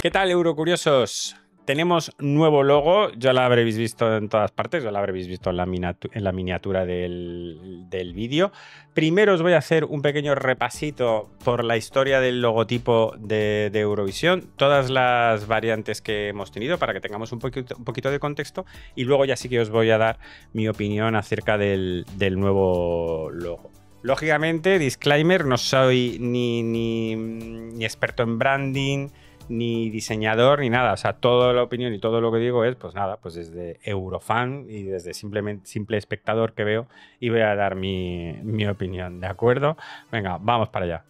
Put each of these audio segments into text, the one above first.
¿Qué tal, Eurocuriosos? Tenemos nuevo logo, ya lo habréis visto en todas partes, ya lo habréis visto en la miniatura del vídeo. Primero os voy a hacer un pequeño repasito por la historia del logotipo de Eurovisión, todas las variantes que hemos tenido para que tengamos un poquito de contexto, y luego ya sí que os voy a dar mi opinión acerca del nuevo logo. Lógicamente, disclaimer, no soy ni experto en branding, ni diseñador, ni nada. O sea, toda la opinión y todo lo que digo es, pues nada, pues desde Eurofan y desde simple espectador que veo, y voy a dar mi opinión, ¿de acuerdo? Venga, vamos para allá.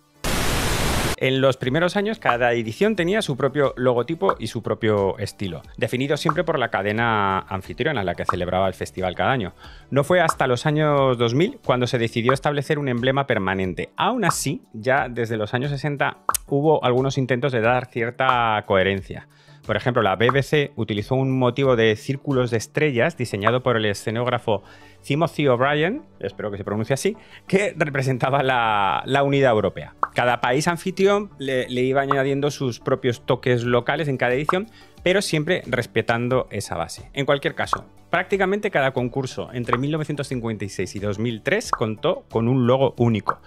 En los primeros años, cada edición tenía su propio logotipo y su propio estilo, definido siempre por la cadena anfitriona, la que celebraba el festival cada año. No fue hasta los años 2000 cuando se decidió establecer un emblema permanente. Aún así, ya desde los años 60 hubo algunos intentos de dar cierta coherencia. Por ejemplo, la BBC utilizó un motivo de círculos de estrellas diseñado por el escenógrafo Timothy O'Brien, espero que se pronuncie así, que representaba la unidad europea. Cada país anfitrión le iba añadiendo sus propios toques locales en cada edición, pero siempre respetando esa base. En cualquier caso, prácticamente cada concurso entre 1956 y 2003 contó con un logo único,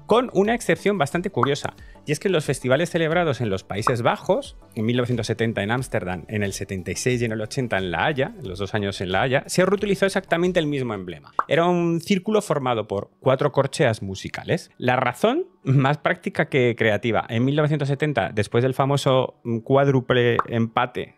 con una excepción bastante curiosa, y es que en los festivales celebrados en los Países Bajos, en 1970 en Ámsterdam, en el 76 y en el 80 en La Haya, los 2 años en La Haya, se reutilizó exactamente el mismo emblema. Era un círculo formado por 4 corcheas musicales. La razón, más práctica que creativa. En 1970, después del famoso cuádruple empate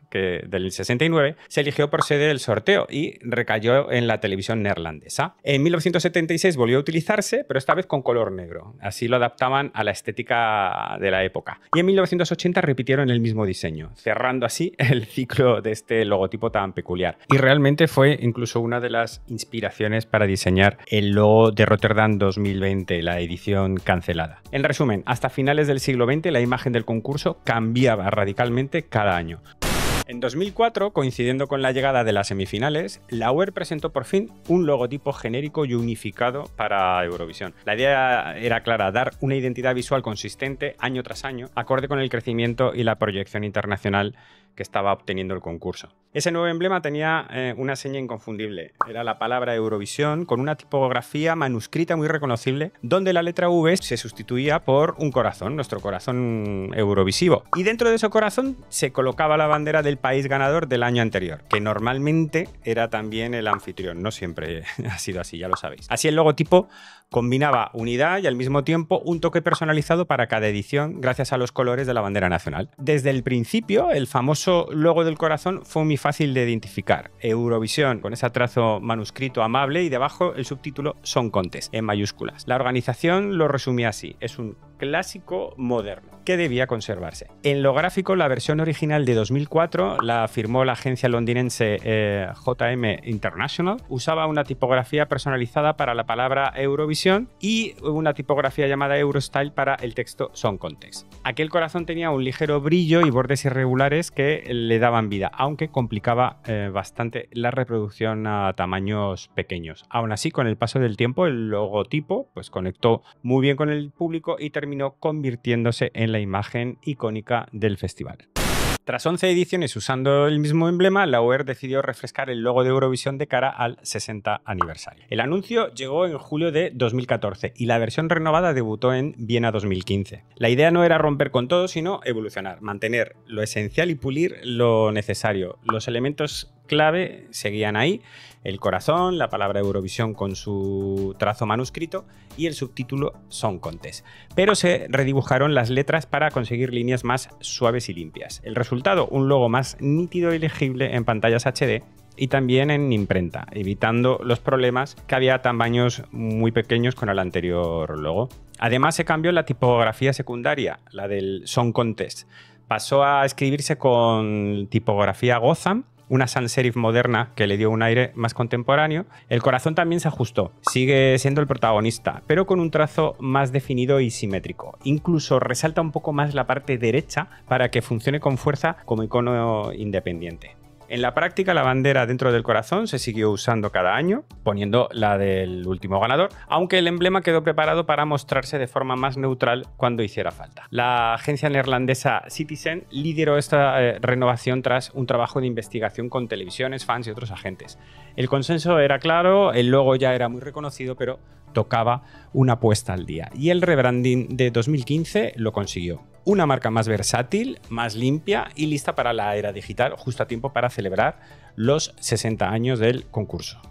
del 69, se eligió por sede el sorteo y recayó en la televisión neerlandesa. En 1976 volvió a utilizarse, pero esta vez con color negro. Así lo adaptaban a la estética de la época. Y en 1980 repitieron el mismo diseño, cerrando así el ciclo de este logotipo tan peculiar. Y realmente fue incluso una de las inspiraciones para diseñar el logo de Rotterdam 2020, la edición cancelada. En resumen, hasta finales del siglo XX la imagen del concurso cambiaba radicalmente cada año. En 2004, coincidiendo con la llegada de las semifinales, Lauer presentó por fin un logotipo genérico y unificado para Eurovisión. La idea era clara, dar una identidad visual consistente año tras año, acorde con el crecimiento y la proyección internacional que estaba obteniendo el concurso. Ese nuevo emblema tenía una seña inconfundible. Era la palabra Eurovisión con una tipografía manuscrita muy reconocible, donde la letra V se sustituía por un corazón, nuestro corazón eurovisivo. Y dentro de ese corazón se colocaba la bandera del país ganador del año anterior, que normalmente era también el anfitrión. No siempre ha sido así, ya lo sabéis. Así el logotipo combinaba unidad y al mismo tiempo un toque personalizado para cada edición gracias a los colores de la bandera nacional. Desde el principio, el famoso logo del corazón fue muy fácil de identificar. Eurovisión, con ese trazo manuscrito amable, y debajo el subtítulo Song Contest, en mayúsculas. La organización lo resumía así: es un clásico moderno que debía conservarse. En lo gráfico, la versión original de 2004 la firmó la agencia londinense JM International. Usaba una tipografía personalizada para la palabra Eurovisión y una tipografía llamada Eurostyle para el texto Song Contest. Aquel corazón tenía un ligero brillo y bordes irregulares que le daban vida, aunque complicaba bastante la reproducción a tamaños pequeños. Aún así, con el paso del tiempo, el logotipo pues conectó muy bien con el público y terminó convirtiéndose en la imagen icónica del festival. Tras 11 ediciones usando el mismo emblema, Lauer decidió refrescar el logo de Eurovisión de cara al 60 aniversario. El anuncio llegó en julio de 2014 y la versión renovada debutó en Viena 2015. La idea no era romper con todo, sino evolucionar, mantener lo esencial y pulir lo necesario. Los elementos clave seguían ahí: el corazón, la palabra Eurovisión con su trazo manuscrito y el subtítulo Song Contest. Pero se redibujaron las letras para conseguir líneas más suaves y limpias. El resultado, un logo más nítido y legible en pantallas HD y también en imprenta, evitando los problemas que había a tamaños muy pequeños con el anterior logo. Además, se cambió la tipografía secundaria, la del Song Contest. Pasó a escribirse con tipografía Gotham, una sans serif moderna que le dio un aire más contemporáneo. El corazón también se ajustó, sigue siendo el protagonista, pero con un trazo más definido y simétrico. Incluso resalta un poco más la parte derecha para que funcione con fuerza como icono independiente. En la práctica, la bandera dentro del corazón se siguió usando cada año, poniendo la del último ganador, aunque el emblema quedó preparado para mostrarse de forma más neutral cuando hiciera falta. La agencia neerlandesa Citizen lideró esta renovación tras un trabajo de investigación con televisiones, fans y otros agentes. El consenso era claro, el logo ya era muy reconocido, pero tocaba una puesta al día. Y el rebranding de 2015 lo consiguió. Una marca más versátil, más limpia y lista para la era digital, justo a tiempo para celebrar los 60 años del concurso.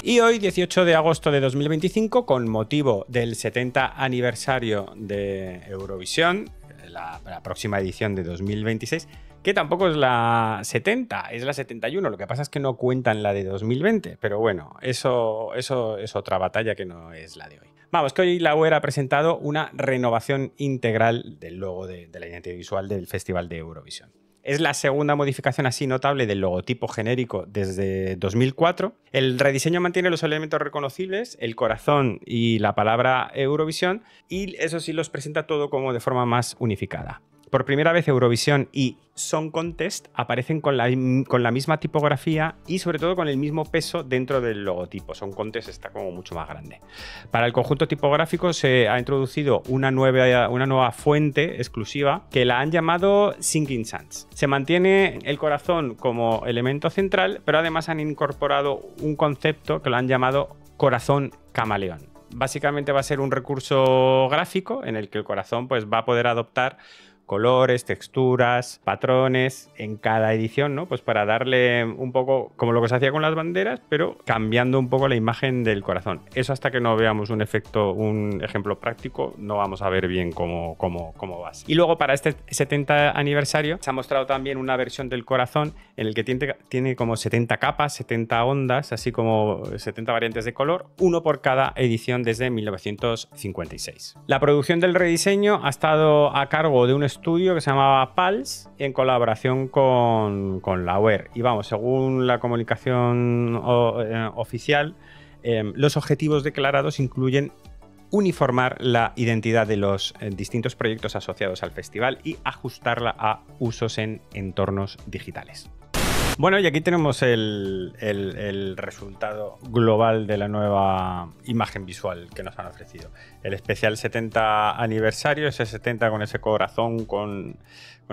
Y hoy, 18 de agosto de 2025, con motivo del 70 aniversario de Eurovisión, la próxima edición de 2026, que tampoco es la 70, es la 71, lo que pasa es que no cuentan la de 2020, pero bueno, eso es otra batalla que no es la de hoy. Vamos, que hoy la UER ha presentado una renovación integral del logo de la identidad visual del Festival de Eurovisión. Es la segunda modificación así notable del logotipo genérico desde 2004. El rediseño mantiene los elementos reconocibles, el corazón y la palabra Eurovisión, y eso sí los presenta todo como de forma más unificada. Por primera vez Eurovisión y Song Contest aparecen con la misma tipografía y sobre todo con el mismo peso dentro del logotipo. Song Contest está como mucho más grande. Para el conjunto tipográfico se ha introducido una nueva fuente exclusiva que la han llamado Sinking Sands. Se mantiene el corazón como elemento central, pero además han incorporado un concepto que lo han llamado corazón camaleón. Básicamente va a ser un recurso gráfico en el que el corazón pues, va a poder adoptar colores, texturas, patrones en cada edición, ¿no? Pues para darle un poco como lo que se hacía con las banderas, pero cambiando un poco la imagen del corazón. Eso hasta que no veamos un ejemplo práctico, no vamos a ver bien cómo va. Y luego para este 70 aniversario se ha mostrado también una versión del corazón en el que tiene como 70 capas, 70 ondas, así como 70 variantes de color, uno por cada edición desde 1956. La producción del rediseño ha estado a cargo de un estudio que se llamaba Pulse en colaboración con la UER. Y vamos, según la comunicación oficial, los objetivos declarados incluyen uniformar la identidad de los distintos proyectos asociados al festival y ajustarla a usos en entornos digitales. Bueno, y aquí tenemos el resultado global de la nueva imagen visual que nos han ofrecido. El especial 70 aniversario, ese 70 con ese corazón, con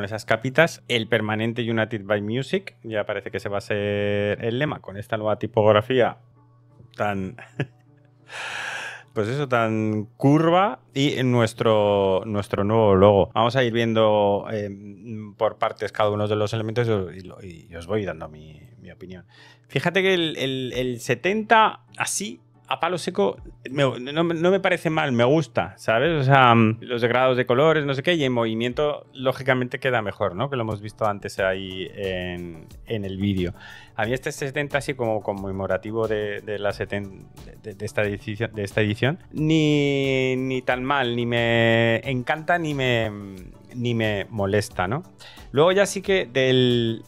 esas capitas. El permanente United by Music, ya parece que ese va a ser el lema, con esta nueva tipografía tan... pues eso, tan curva, y nuestro nuevo logo. Vamos a ir viendo por partes cada uno de los elementos y os voy dando mi opinión. Fíjate que el 70 así, a palo seco, no me parece mal, me gusta, ¿sabes? O sea, los degradados de colores, no sé qué, y en movimiento lógicamente queda mejor, ¿no? Que lo hemos visto antes ahí en el vídeo. A mí este 70 así como conmemorativo de esta edición, ni tan mal, ni me encanta, ni me molesta, ¿no? Luego ya sí que del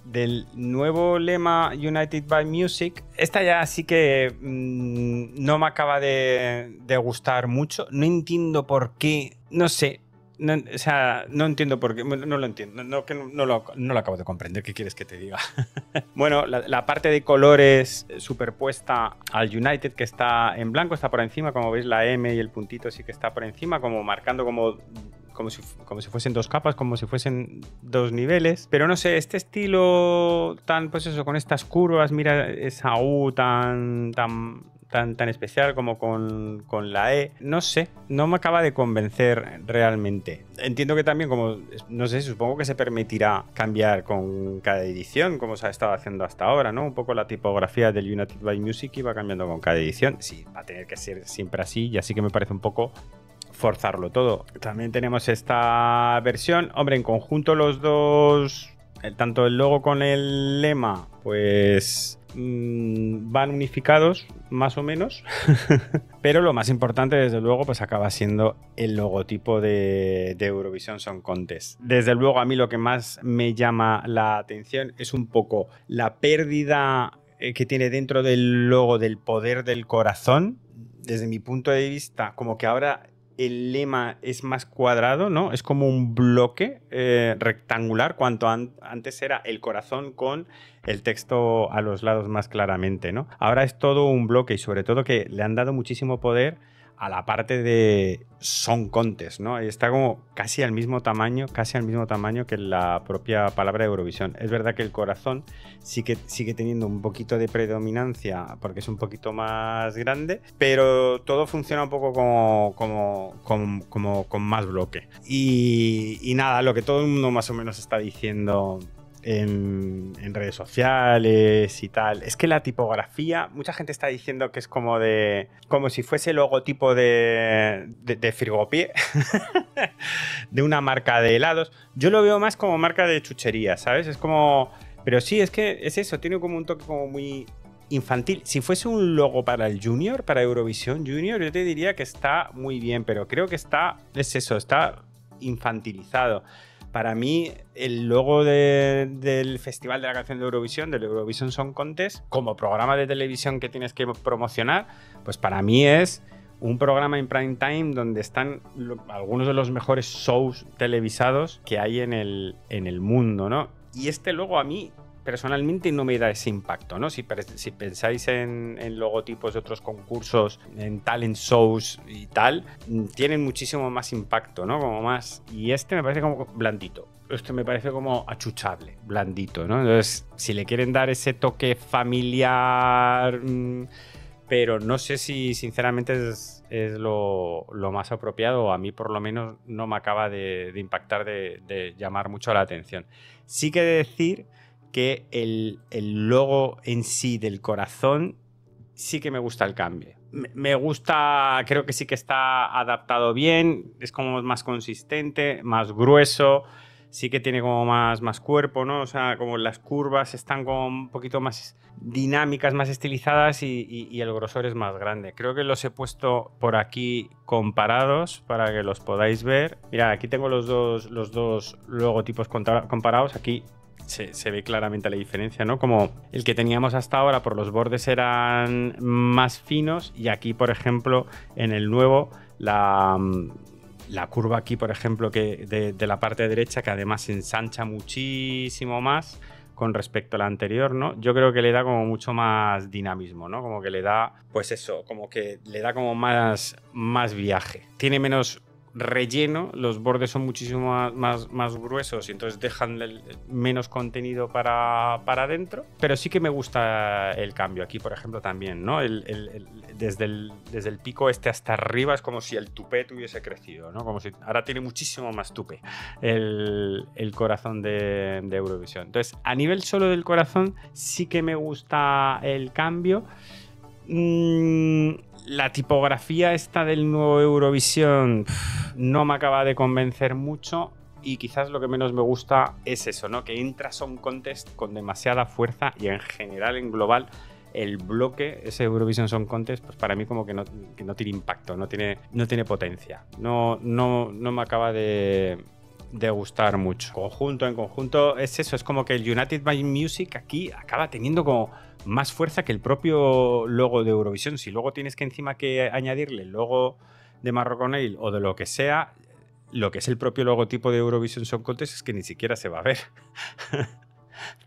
nuevo lema United by Music, esta ya sí que no me acaba de gustar mucho. No entiendo por qué, no sé. No, o sea, no entiendo por qué, no lo entiendo, no lo acabo de comprender. ¿Qué quieres que te diga? Bueno, la parte de colores superpuesta al United, que está en blanco, está por encima, como veis la M y el puntito sí que está por encima, como marcando como si fuesen dos capas, como si fuesen dos niveles. Pero no sé, este estilo tan, pues eso, con estas curvas, mira esa U tan especial como con la E, no sé, no me acaba de convencer realmente. Entiendo que también, como, no sé, supongo que se permitirá cambiar con cada edición, como se ha estado haciendo hasta ahora, ¿no? Un poco la tipografía del United by Music iba cambiando con cada edición. Sí, va a tener que ser siempre así, y así que me parece un poco forzarlo todo. También tenemos esta versión, hombre, en conjunto los dos, tanto el logo con el lema, pues van unificados más o menos. Pero lo más importante, desde luego, pues acaba siendo el logotipo de Eurovision Song Contest. Desde luego, a mí lo que más me llama la atención es un poco la pérdida que tiene dentro del logo del poder del corazón. Desde mi punto de vista, como que ahora el lema es más cuadrado, ¿no? Es como un bloque rectangular, cuanto antes era el corazón con el texto a los lados más claramente, ¿no? Ahora es todo un bloque y sobre todo que le han dado muchísimo poder a la parte de Song Contest, ¿no? Está como casi al mismo tamaño que la propia palabra Eurovisión. Es verdad que el corazón sigue teniendo un poquito de predominancia porque es un poquito más grande, pero todo funciona un poco como con más bloque. Y nada, lo que todo el mundo más o menos está diciendo en redes sociales y tal. Es que la tipografía, mucha gente está diciendo que es como si fuese el logotipo de Frigopié, de una marca de helados. Yo lo veo más como marca de chuchería, ¿sabes? Es como... Pero sí, es que es eso, tiene como un toque como muy infantil. Si fuese un logo para el Junior, para Eurovisión Junior, yo te diría que está muy bien, pero creo que está infantilizado. Para mí, el logo del Festival de la Canción de Eurovisión, del Eurovision Song Contest, como programa de televisión que tienes que promocionar, pues para mí es un programa en prime time donde están algunos de los mejores shows televisados que hay en el mundo, ¿no? Y este logo a mí personalmente no me da ese impacto, ¿no? Si pensáis en logotipos de otros concursos, en talent shows y tal, tienen muchísimo más impacto, ¿no? Como más... Y este me parece como blandito. Este me parece como achuchable, blandito, ¿no? Entonces, si le quieren dar ese toque familiar... pero no sé si sinceramente es lo más apropiado. A mí por lo menos no me acaba de impactar, de llamar mucho la atención. Sí que he de decir que el logo en sí del corazón sí que me gusta el cambio. Me gusta, creo que sí que está adaptado bien, es como más consistente, más grueso, sí que tiene como más cuerpo, ¿no? O sea, como las curvas están como un poquito más dinámicas, más estilizadas y el grosor es más grande. Creo que los he puesto por aquí comparados para que los podáis ver. Mira, aquí tengo los dos logotipos comparados. Aquí se ve claramente la diferencia, ¿no? Como el que teníamos hasta ahora por los bordes eran más finos y aquí, por ejemplo, en el nuevo, la curva aquí, por ejemplo, que de la parte derecha, que además se ensancha muchísimo más con respecto a la anterior, ¿no? Yo creo que le da como mucho más dinamismo, ¿no? Como que le da, pues eso, como que le da como más viaje. Tiene menos relleno, los bordes son muchísimo más gruesos y entonces dejan menos contenido para adentro, pero sí que me gusta el cambio aquí, por ejemplo, también, ¿no? Desde el pico este hasta arriba es como si el tupé hubiese crecido, ¿no? Como si ahora tiene muchísimo más tupé el corazón de Eurovisión. Entonces, a nivel solo del corazón sí que me gusta el cambio. La tipografía esta del nuevo Eurovisión no me acaba de convencer mucho y quizás lo que menos me gusta es eso, ¿no? Que entra Song Contest con demasiada fuerza y en general, en global, el bloque, ese Eurovision Song Contest, pues para mí como que no tiene impacto, no tiene potencia. No me acaba de gustar mucho. En conjunto es eso, es como que el United by Music aquí acaba teniendo como más fuerza que el propio logo de Eurovisión. Si luego tienes que encima que añadirle el logo de Marroconail o de lo que sea, lo que es el propio logotipo de Eurovision Song Contest es que ni siquiera se va a ver.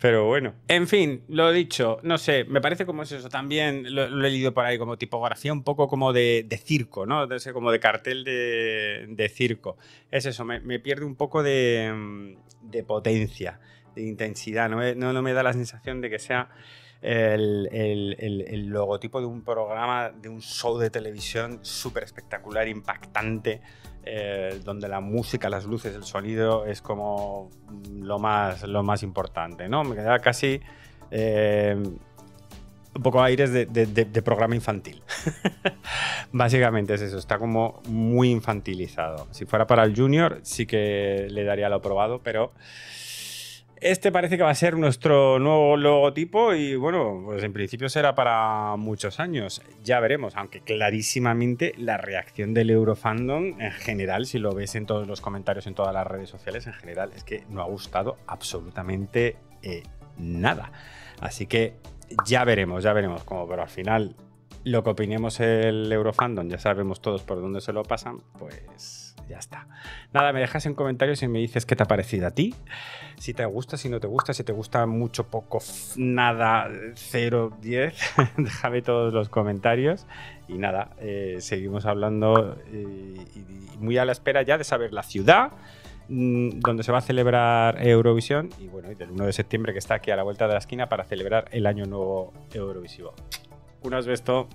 Pero bueno, en fin, lo dicho, no sé, me parece como eso, también lo he leído por ahí como tipografía un poco como de circo, ¿no? Como de cartel de circo. Es eso, me pierde un poco de potencia, de intensidad, no me da la sensación de que sea el logotipo de un programa, de un show de televisión súper espectacular, impactante, donde la música, las luces, el sonido es como lo más importante, ¿no? Me queda casi un poco aires de programa infantil. Básicamente es eso, está como muy infantilizado. Si fuera para el Junior sí que le daría lo probado, pero este parece que va a ser nuestro nuevo logotipo y bueno, pues en principio será para muchos años. Ya veremos, aunque clarísimamente la reacción del Eurofandom en general, si lo ves en todos los comentarios en todas las redes sociales, en general es que no ha gustado absolutamente nada. Así que ya veremos cómo, pero al final lo que opinemos el Eurofandom, ya sabemos todos por dónde se lo pasan, pues ya está. Nada, me dejas en comentarios y me dices qué te ha parecido a ti. Si te gusta, si no te gusta, si te gusta mucho, poco, nada, 0, 10, déjame todos los comentarios. Y nada, seguimos hablando y muy a la espera ya de saber la ciudad donde se va a celebrar Eurovisión y bueno, y del 1 de septiembre que está aquí a la vuelta de la esquina para celebrar el año nuevo Eurovisivo. Unas besto.